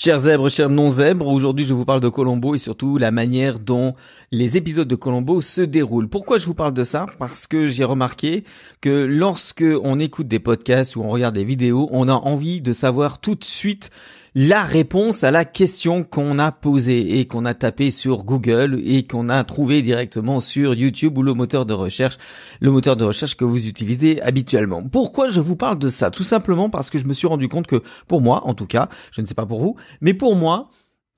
Chers zèbres, chers non-zèbres, aujourd'hui je vous parle de Columbo et surtout la manière dont les épisodes de Columbo se déroulent. Pourquoi je vous parle de ça? Parce que j'ai remarqué que lorsque on écoute des podcasts ou on regarde des vidéos, on a envie de savoir tout de suite la réponse à la question qu'on a posée et qu'on a tapé sur Google et qu'on a trouvé directement sur YouTube ou le moteur de recherche que vous utilisez habituellement. Pourquoi je vous parle de ça? Tout simplement parce que je me suis rendu compte que pour moi, en tout cas, je ne sais pas pour vous, mais pour moi,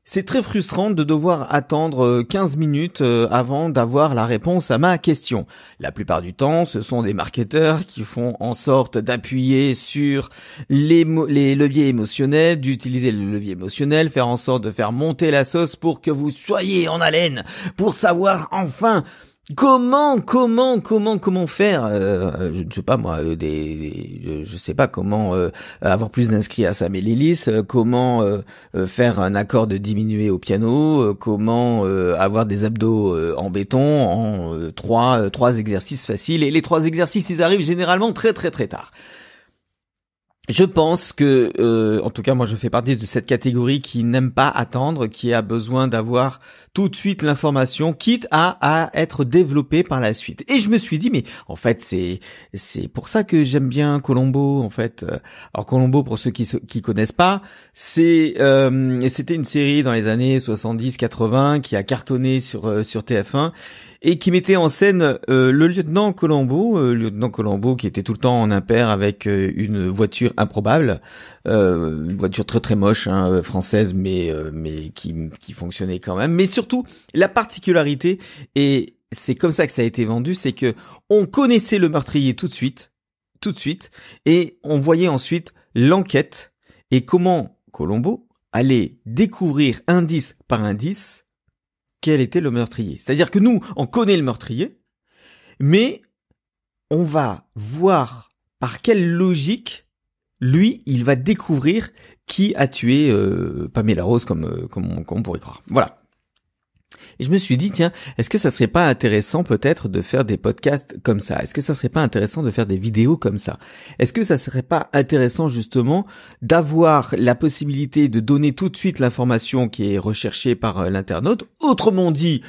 c'est très frustrant de devoir attendre 15 minutes avant d'avoir la réponse à ma question. La plupart du temps, ce sont des marketeurs qui font en sorte d'appuyer sur les leviers émotionnels, d'utiliser le levier émotionnel, faire en sorte de faire monter la sauce pour que vous soyez en haleine, pour savoir enfin comment faire je ne sais pas moi je sais pas comment avoir plus d'inscrits à sa mailing-list, comment faire un accord de diminué au piano, comment avoir des abdos en béton en trois exercices faciles, et les trois exercices ils arrivent généralement très tard. Je pense que, en tout cas, moi, je fais partie de cette catégorie qui n'aime pas attendre, qui a besoin d'avoir tout de suite l'information, quitte à être développée par la suite. Et je me suis dit, mais en fait, c'est pour ça que j'aime bien Columbo, en fait. Alors Columbo, pour ceux qui connaissent pas, c'était une série dans les années 70-80 qui a cartonné sur TF1. Et qui mettait en scène le lieutenant Columbo qui était tout le temps en impair avec une voiture improbable, une voiture très moche, hein, française, mais qui fonctionnait quand même. Mais surtout, la particularité, et c'est comme ça que ça a été vendu, c'est que on connaissait le meurtrier tout de suite, et on voyait ensuite l'enquête et comment Columbo allait découvrir indice par indice quel était le meurtrier. C'est-à-dire que nous, on connaît le meurtrier, mais on va voir par quelle logique, lui, il va découvrir qui a tué Pamela Rose, comme on pourrait croire. Voilà. Et je me suis dit, tiens, est-ce que ça serait pas intéressant peut-être de faire des podcasts comme ça? Est-ce que ça serait pas intéressant de faire des vidéos comme ça? Est-ce que ça serait pas intéressant justement d'avoir la possibilité de donner tout de suite l'information qui est recherchée par l'internaute? Autrement dit,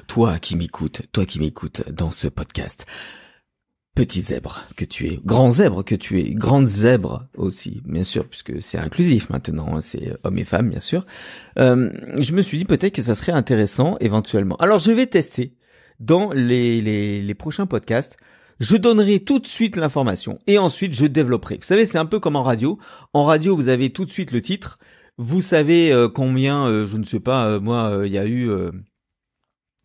toi qui m'écoutes dans ce podcast. Petit zèbre que tu es, grand zèbre que tu es, grande zèbre aussi, bien sûr, puisque c'est inclusif maintenant, hein, c'est hommes et femmes, bien sûr. Je me suis dit peut-être que ça serait intéressant, éventuellement. Alors, je vais tester dans les prochains podcasts. Je donnerai tout de suite l'information et ensuite je développerai. Vous savez, c'est un peu comme en radio. En radio, vous avez tout de suite le titre. Vous savez combien, je ne sais pas, il y a eu...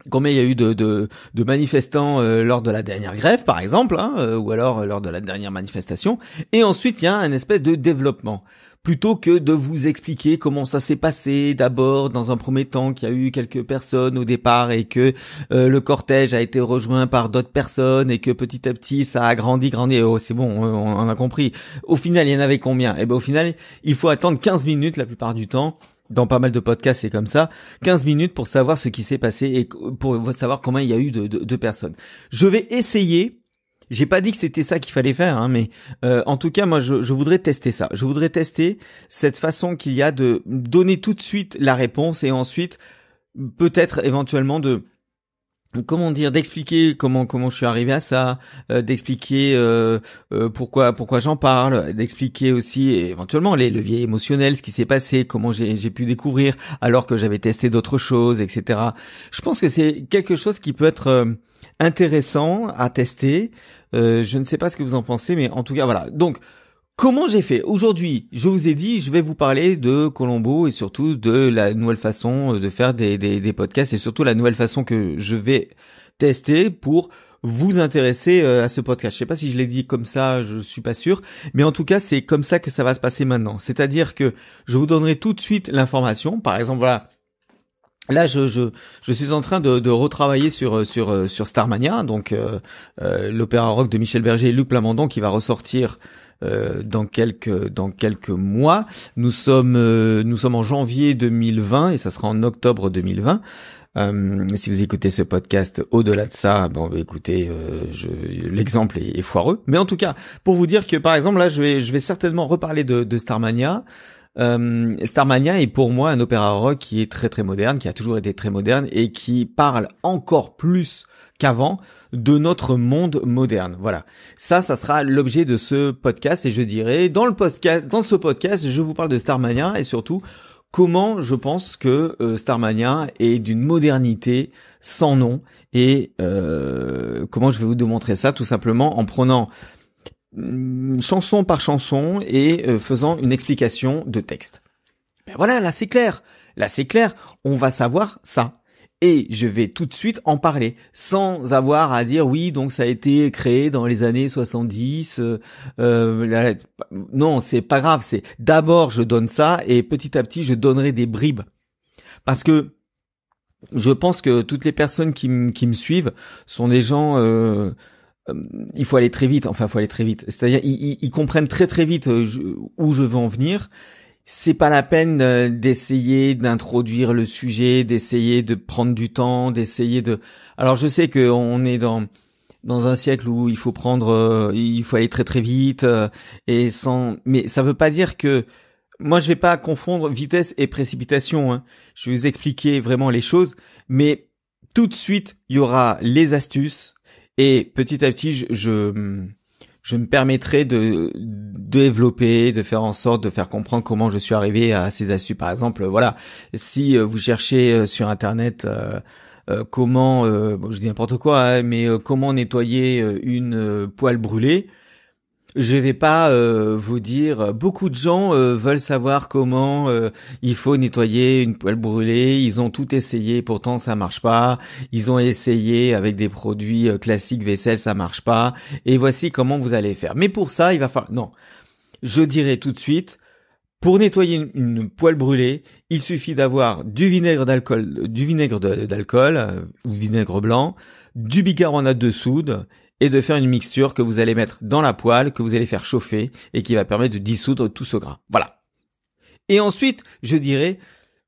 combien il y a eu de manifestants lors de la dernière grève, par exemple, hein, ou alors lors de la dernière manifestation. Et ensuite, il y a un espèce de développement. Plutôt que de vous expliquer comment ça s'est passé, d'abord, dans un premier temps, qu'il y a eu quelques personnes au départ et que le cortège a été rejoint par d'autres personnes et que petit à petit, ça a grandi. Oh, c'est bon, on a compris. Au final, il y en avait combien? Eh ben, au final, il faut attendre 15 minutes la plupart du temps. Dans pas mal de podcasts, c'est comme ça. 15 minutes pour savoir ce qui s'est passé et pour savoir combien il y a eu de personnes. Je vais essayer. J'ai pas dit que c'était ça qu'il fallait faire, hein, mais en tout cas, moi, je voudrais tester ça. Je voudrais tester cette façon qu'il y a de donner tout de suite la réponse et ensuite, peut-être éventuellement d'expliquer comment je suis arrivé à ça, d'expliquer pourquoi j'en parle, d'expliquer aussi éventuellement les leviers émotionnels, ce qui s'est passé, comment j'ai pu découvrir alors que j'avais testé d'autres choses, etc. Je pense que c'est quelque chose qui peut être intéressant à tester. Je ne sais pas ce que vous en pensez, mais en tout cas voilà. Donc comment j'ai fait? Aujourd'hui, je vous ai dit, je vais vous parler de Columbo et surtout de la nouvelle façon de faire des podcasts et surtout la nouvelle façon que je vais tester pour vous intéresser à ce podcast. Je sais pas si je l'ai dit comme ça, je suis pas sûr, mais en tout cas, c'est comme ça que ça va se passer maintenant. C'est-à-dire que je vous donnerai tout de suite l'information. Par exemple, voilà. Là, je suis en train de retravailler sur Starmania, donc l'opéra rock de Michel Berger et Luc Plamondon qui va ressortir dans quelques mois. Nous sommes en janvier 2020 et ça sera en octobre 2020. Si vous écoutez ce podcast au-delà de ça, écoutez, l'exemple est foireux. Mais en tout cas, pour vous dire que par exemple là, je vais certainement reparler de Starmania. Starmania est pour moi un opéra rock qui est très très moderne, qui a toujours été très moderne et qui parle encore plus qu'avant de notre monde moderne. Voilà. Ça sera l'objet de ce podcast et je dirais dans ce podcast, je vous parle de Starmania et surtout comment je pense que Starmania est d'une modernité sans nom et comment je vais vous démontrer ça tout simplement en prenant chanson par chanson et faisant une explication de texte. Ben voilà, là c'est clair. Là c'est clair, on va savoir ça. Et je vais tout de suite en parler, sans avoir à dire oui, donc ça a été créé dans les années 70. Non, c'est pas grave, c'est d'abord je donne ça et petit à petit je donnerai des bribes. Parce que je pense que toutes les personnes qui me suivent sont des gens... il faut aller très vite, C'est-à-dire ils comprennent très très vite où je veux en venir. C'est pas la peine d'essayer d'introduire le sujet, d'essayer de prendre du temps, d'essayer de... Alors je sais que on est dans un siècle où il faut aller très très vite mais ça veut pas dire que moi je vais pas confondre vitesse et précipitation, hein. Je vais vous expliquer vraiment les choses, mais tout de suite il y aura les astuces et petit à petit je me permettrai de développer, de faire en sorte de faire comprendre comment je suis arrivé à ces astuces. Par exemple, voilà, si vous cherchez sur Internet comment, bon, je dis n'importe quoi, hein, mais comment nettoyer une poêle brûlée, je vais pas vous dire. Beaucoup de gens veulent savoir comment il faut nettoyer une poêle brûlée. Ils ont tout essayé, pourtant ça marche pas. Ils ont essayé avec des produits classiques vaisselle, ça marche pas. Et voici comment vous allez faire. Mais pour ça, il va falloir... Non, je dirais tout de suite. Pour nettoyer une poêle brûlée, il suffit d'avoir du vinaigre d'alcool, ou vinaigre blanc, du bicarbonate de soude et de faire une mixture que vous allez mettre dans la poêle, que vous allez faire chauffer et qui va permettre de dissoudre tout ce gras. Voilà. Et ensuite, je dirais,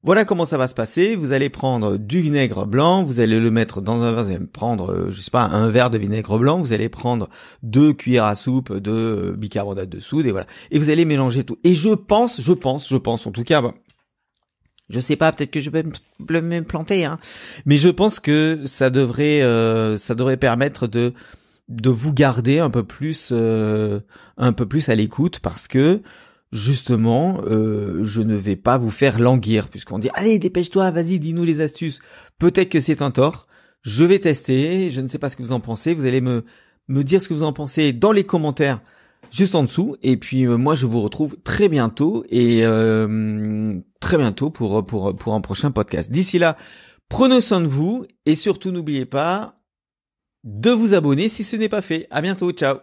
voilà comment ça va se passer. Vous allez prendre du vinaigre blanc, vous allez le mettre dans un verre, vous allez prendre, un verre de vinaigre blanc, vous allez prendre 2 cuillères à soupe de bicarbonate de soude et voilà. Et vous allez mélanger tout. Et je pense, en tout cas, je sais pas, peut-être que je vais me planter, hein. Mais je pense que ça devrait permettre de vous garder un peu plus à l'écoute parce que justement je ne vais pas vous faire languir puisqu'on dit allez dépêche-toi, vas-y dis-nous les astuces. Peut-être que c'est un tort. Je vais tester, je ne sais pas ce que vous en pensez, vous allez me dire ce que vous en pensez dans les commentaires juste en dessous et puis moi je vous retrouve très bientôt et pour un prochain podcast. D'ici là, prenez soin de vous et surtout n'oubliez pas de vous abonner si ce n'est pas fait. À bientôt, ciao.